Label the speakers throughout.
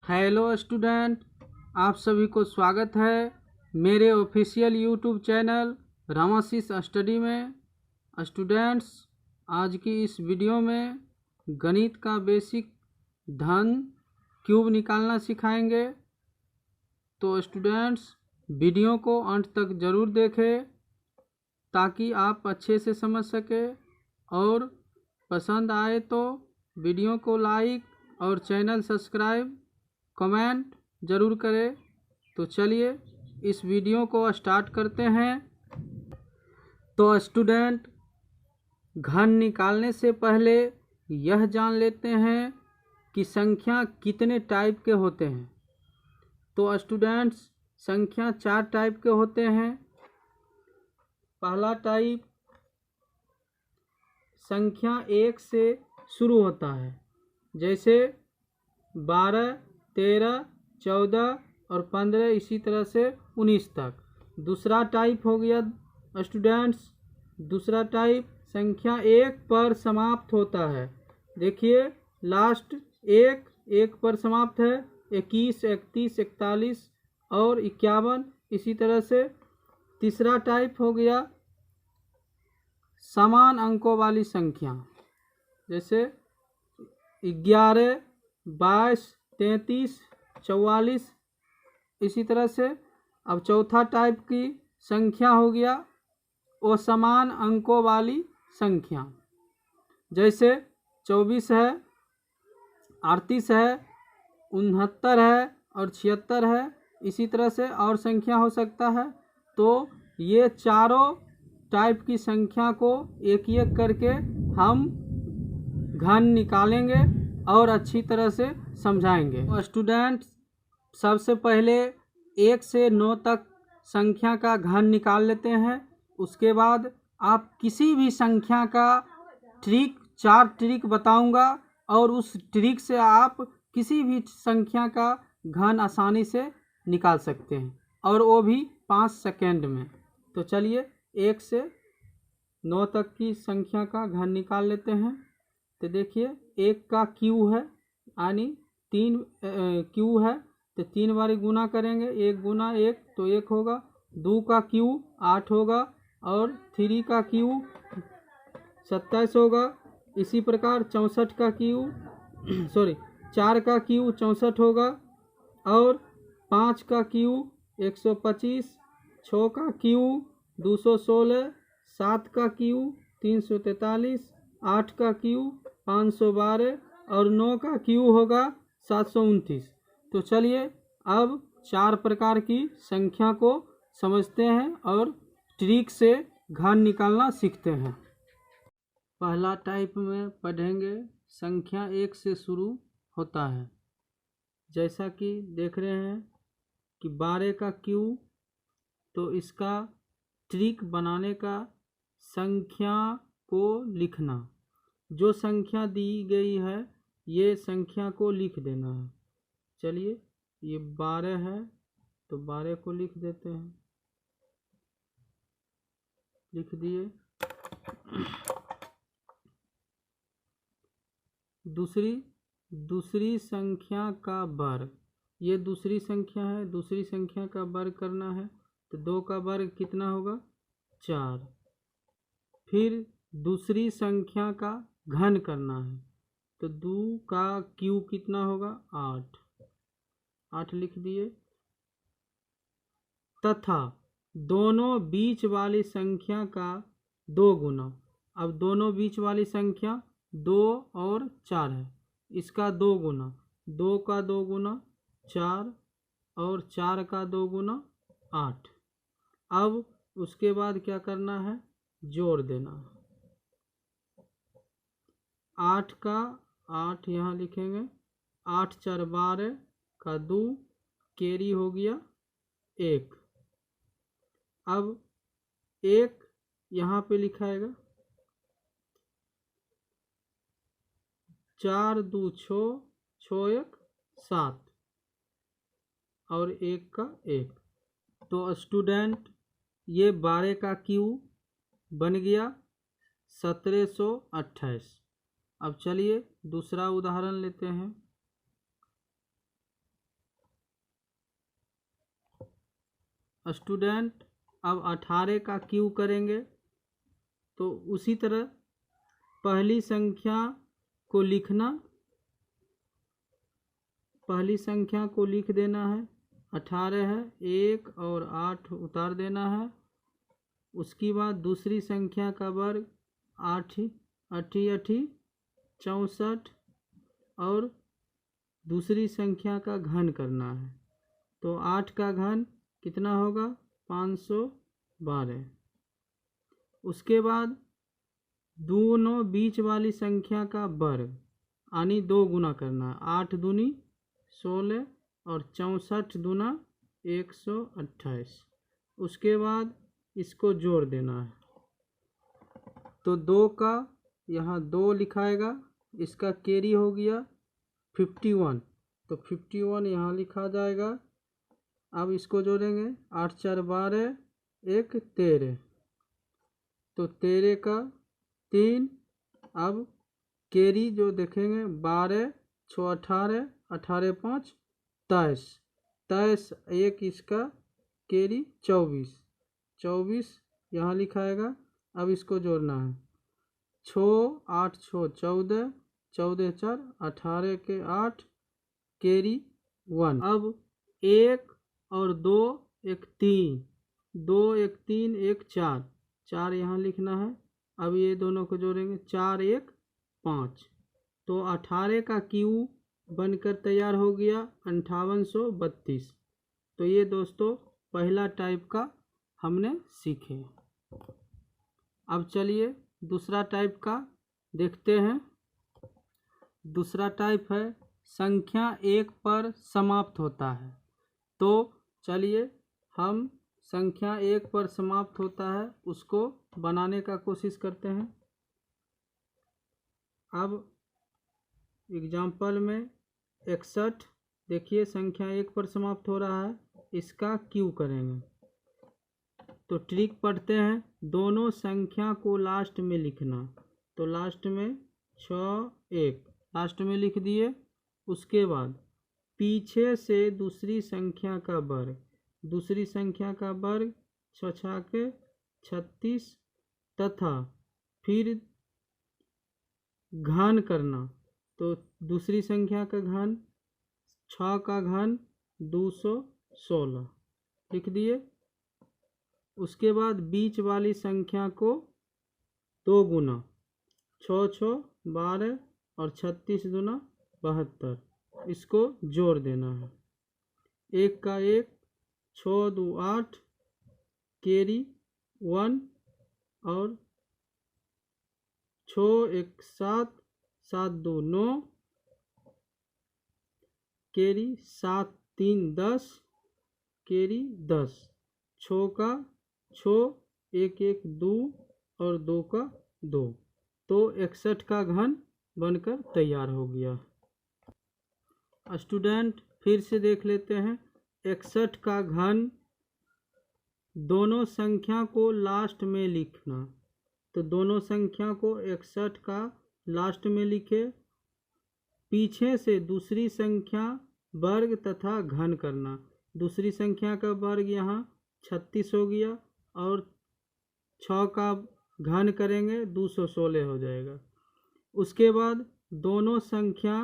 Speaker 1: Hello student, आप सभी को स्वागत है मेरे official YouTube channel Ramashish study में। स्टूडेंट्स, आज की इस वीडियो में गणित का बेसिक धन क्यूब निकालना सिखाएंगे। तो स्टूडेंट्स, वीडियो को अंत तक ज़रूर देखें ताकि आप अच्छे से समझ सके, और पसंद आए तो वीडियो को लाइक और चैनल सब्सक्राइब कमेंट ज़रूर करें। तो चलिए इस वीडियो को स्टार्ट करते हैं। तो स्टूडेंट, घन निकालने से पहले यह जान लेते हैं कि संख्या कितने टाइप के होते हैं। तो स्टूडेंट्स, संख्या 4 टाइप के होते हैं। पहला टाइप संख्या 1 से शुरू होता है, जैसे 12, 13, 14 और 15, इसी तरह से 19 तक। दूसरा टाइप हो गया स्टूडेंट्स, दूसरा टाइप संख्या 1 पर समाप्त होता है। देखिए लास्ट एक पर समाप्त है, 21, 31, 41 और 51, इसी तरह से। तीसरा टाइप हो गया समान अंकों वाली संख्या, जैसे 11, 22, 33, 44, इसी तरह से। अब चौथा टाइप की संख्या हो गया असमान अंकों वाली संख्या, जैसे 24 है, 38 है, 69 है और 76 है, इसी तरह से और संख्या हो सकता है। तो ये चारों टाइप की संख्या को एक एक करके हम घन निकालेंगे और अच्छी तरह से समझाएंगे। तो स्टूडेंट्स, सबसे पहले 1 से 9 तक संख्या का घन निकाल लेते हैं। उसके बाद आप किसी भी संख्या का चार ट्रिक बताऊंगा, और उस ट्रिक से आप किसी भी संख्या का घन आसानी से निकाल सकते हैं, और वो भी 5 सेकेंड में। तो चलिए 1 से 9 तक की संख्या का घन निकाल लेते हैं। तो देखिए 1 का क्यू है, यानी 3 क्यू है, तो 3 बार गुना करेंगे। 1 गुना 1 तो 1 होगा। 2 का क्यू 8 होगा, और 3 का क्यू 27 होगा। इसी प्रकार 64 का क्यू 4 का क्यू 64 होगा, और 5 का क्यू 125, 6 का क्यू 216, 7 का क्यू 343, 8 का क्यू 512 और 9 का क्यू होगा 729। तो चलिए अब 4 प्रकार की संख्या को समझते हैं और ट्रिक से घन निकालना सीखते हैं। पहला टाइप में पढ़ेंगे संख्या 1 से शुरू होता है, जैसा कि देख रहे हैं कि 12 का क्यू। तो इसका ट्रिक बनाने का संख्या को लिखना, जो संख्या दी गई है ये संख्या को लिख देना है। चलिए ये 12 है, तो 12 को लिख देते हैं, लिख दिए। दूसरी संख्या का वर्ग, ये दूसरी संख्या है, दूसरी संख्या का वर्ग करना है। तो 2 का वर्ग कितना होगा? 4। फिर दूसरी संख्या का घन करना है, तो 2 का क्यू कितना होगा? 8 लिख दिए। तथा दोनों बीच वाली संख्या का 2 गुना। अब दोनों बीच वाली संख्या 2 और 4 है, इसका 2 गुना। 2 का 2 गुना 4 और 4 का 2 गुना 8। अब उसके बाद क्या करना है? जोड़ देना। 8 का 8 यहाँ लिखेंगे, 8 4 12 का 2, कैरी हो गया 1। अब 1 यहाँ पे लिखाएगा, 4 2 6, 6 1 7 और 1 का 1। तो स्टूडेंट, ये 12 का क्यू बन गया 1728। अब चलिए दूसरा उदाहरण लेते हैं। स्टूडेंट अब 18 का क्यू करेंगे। तो उसी तरह पहली संख्या को लिखना, पहली संख्या को लिख देना है, 18 है, 1 और 8 उतार देना है। उसके बाद दूसरी संख्या का वर्ग 8 8 64 और दूसरी संख्या का घन करना है। तो 8 का घन कितना होगा? 512। उसके बाद दोनों बीच वाली संख्या का वर्ग यानी 2 गुना करना है। 8 दूनी 16 और 64 दूना 128। उसके बाद इसको जोड़ देना है। तो 2 का यहाँ 2 लिखाएगा, इसका कैरी हो गया 51, तो 51 यहाँ लिखा जाएगा। अब इसको जोड़ेंगे, 8 4 12, 1 13, तो 13 का 3। अब कैरी जो देखेंगे 12 6 18, 18 5 23, 23 1 इसका कैरी 24, 24 यहाँ लिखाएगा। अब इसको जोड़ना है, 6 8 6 14, 14 4 18 के 8, कैरी 1। अब 1 और 2 1 3, 2 1 3 1 4, 4 यहाँ लिखना है। अब ये दोनों को जोड़ेंगे, 4 1 5, तो 18 का क्यू बनकर तैयार हो गया 5832। तो ये दोस्तों पहला टाइप का हमने सीखे। अब चलिए दूसरा टाइप का देखते हैं। दूसरा टाइप है संख्या 1 पर समाप्त होता है। तो चलिए हम संख्या 1 पर समाप्त होता है उसको बनाने का कोशिश करते हैं। अब एग्जाम्पल में 61 देखिए संख्या 1 पर समाप्त हो रहा है, इसका क्यू करेंगे। तो ट्रिक पढ़ते हैं, दोनों संख्या को लास्ट में लिखना। तो लास्ट में 6 1 लास्ट में लिख दिए। उसके बाद पीछे से दूसरी संख्या का वर्ग, दूसरी संख्या का वर्ग 6 के 36 तथा फिर घन करना। तो दूसरी संख्या का घन 6 का घन 216 लिख दिए। उसके बाद बीच वाली संख्या को 2 गुना, 6 6 12 और 36 दूना 72, इसको जोड़ देना है। 1 का 1, 6 2 8, कैरी 1 और 6 1 7, 7 2 9, कैरी 7 3 10, कैरी 10, 6 का 6, 1 1 2 और 2 का 2, तो 61 का घन बनकर तैयार हो गया। स्टूडेंट फिर से देख लेते हैं। 61 का घन दोनों संख्या को लास्ट में लिखना। तो दोनों संख्या को 61 का लास्ट में लिखे। पीछे से दूसरी संख्या वर्ग तथा घन करना। दूसरी संख्या का वर्ग यहाँ 36 हो गया और 6 का घन करेंगे 216 हो जाएगा। उसके बाद दोनों संख्या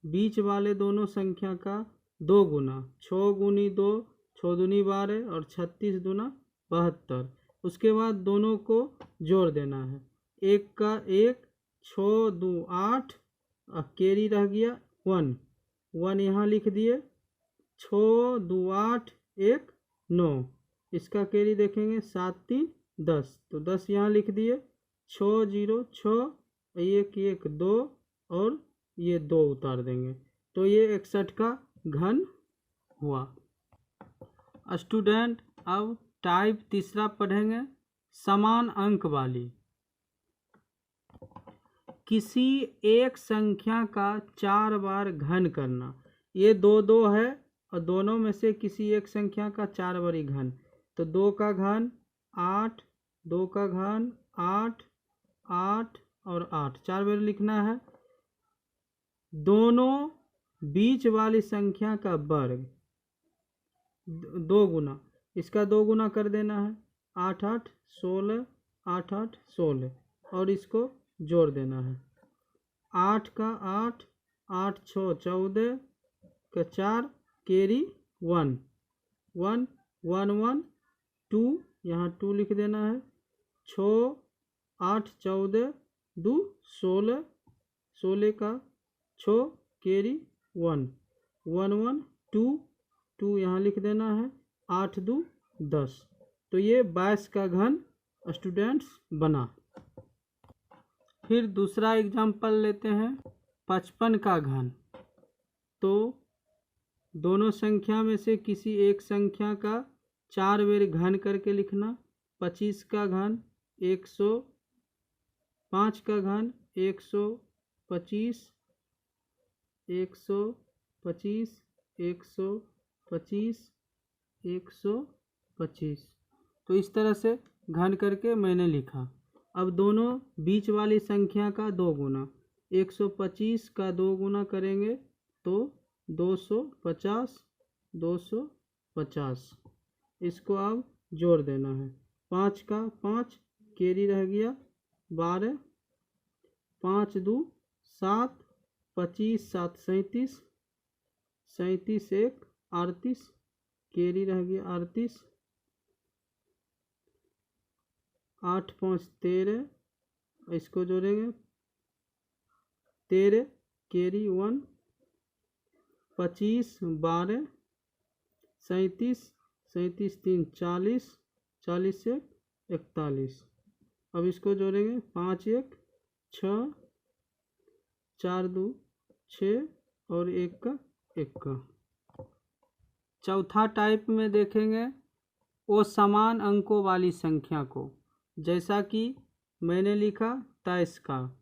Speaker 1: बीच वाले दोनों संख्या का 2 गुना, 6 गुनी 2, 6 दूनी 12 और 36 दूना 72। उसके बाद दोनों को जोड़ देना है। 1 का 1, 6 2 8, कैरी रह गया 1, 1 यहाँ लिख दिए। 6 2 8 1 9, इसका कैरी देखेंगे 7 3 10, तो 10 यहाँ लिख दिए। 6 0 6, 1 1 2 और ये 2 उतार देंगे। तो ये 61 का घन हुआ। स्टूडेंट अब टाइप तीसरा पढ़ेंगे, समान अंक वाली। किसी एक संख्या का 4 बार घन करना। ये 2 2 है और दोनों में से किसी एक संख्या का 4 बारी घन। तो 2 का घन 8, 2 का घन 8, 8 और 8, 4 बार लिखना है। दोनों बीच वाली संख्या का वर्ग 2 गुना, इसका 2 गुना कर देना है, 8 8 16, 8 8 16, और इसको जोड़ देना है। 8 का 8, 8 6 14 का 4, कैरी 1 1 1 1 2, यहाँ 2 लिख देना है। 6 8 14 2 16, 16 का 6, कैरी 1 1 1 2 2, यहाँ लिख देना है। 8 2 10। तो ये 22 का घन स्टूडेंट्स बना। फिर दूसरा एग्जाम्पल लेते हैं 55 का घन। तो दोनों संख्या में से किसी एक संख्या का 4 बार घन करके लिखना। 25 का घन 105 का घन 125 125 125 125। तो इस तरह से घन करके मैंने लिखा। अब दोनों बीच वाली संख्या का 2 गुना, 125 का 2 गुना करेंगे तो 250 250। इसको अब जोड़ देना है। 5 का 5, कैरी रह गया 12, 5 2 7, 25 7 37, 37 1 38, कैरी रह गया 38, 8 5 13, इसको जोड़ेंगे 13, कैरी 1, 25 12, 37 37 3 40, 40 1 41। अब इसको जोड़ेंगे 5 1 6, 4 2 6, और 1 का 1 का। चौथा टाइप में देखेंगे वो समान अंकों वाली संख्या को, जैसा कि मैंने लिखा 23 का।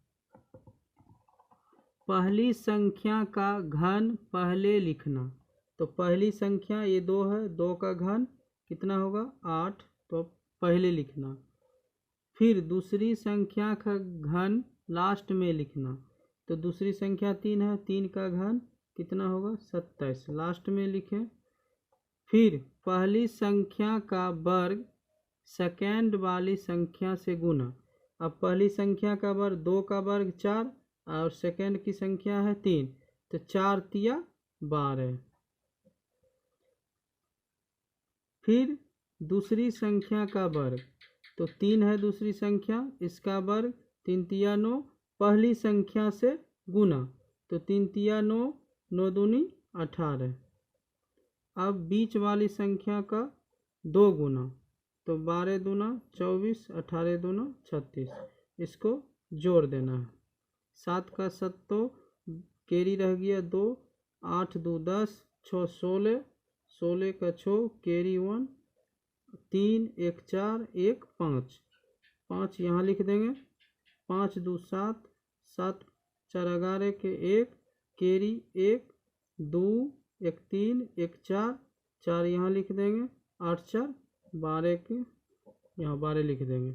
Speaker 1: पहली संख्या का घन पहले लिखना। तो पहली संख्या ये 2 है, 2 का घन कितना होगा 8, तो पहले लिखना। फिर दूसरी संख्या का घन लास्ट में लिखना। तो दूसरी संख्या 3 है, 3 का घन कितना होगा 27, लास्ट में लिखें। फिर पहली संख्या का वर्ग सेकेंड वाली संख्या से गुना। अब पहली संख्या का वर्ग 2 का वर्ग 4, और सेकेंड की संख्या है 3, तो 4 तिया 12। फिर दूसरी संख्या का वर्ग, तो 3 है दूसरी संख्या, इसका वर्ग 3 तिया 9, पहली संख्या से गुना। तो 3 तिया 9, 9 दूनी 18। अब बीच वाली संख्या का 2 गुना, तो 12 दूना 24, 18 दूना 36, इसको जोड़ देना है। 7 का 7, तो कैरी रह गया 2, 8 2 10, 6 16, 16 का 6, कैरी 1, 3 1 4 1 5, 5 यहाँ लिख देंगे। 5 2 7, 7 4 11 के 1, कैरी 1 2 1 3 1 4, 4 यहाँ लिख देंगे। 8 4 12 के यहाँ 12 लिख देंगे।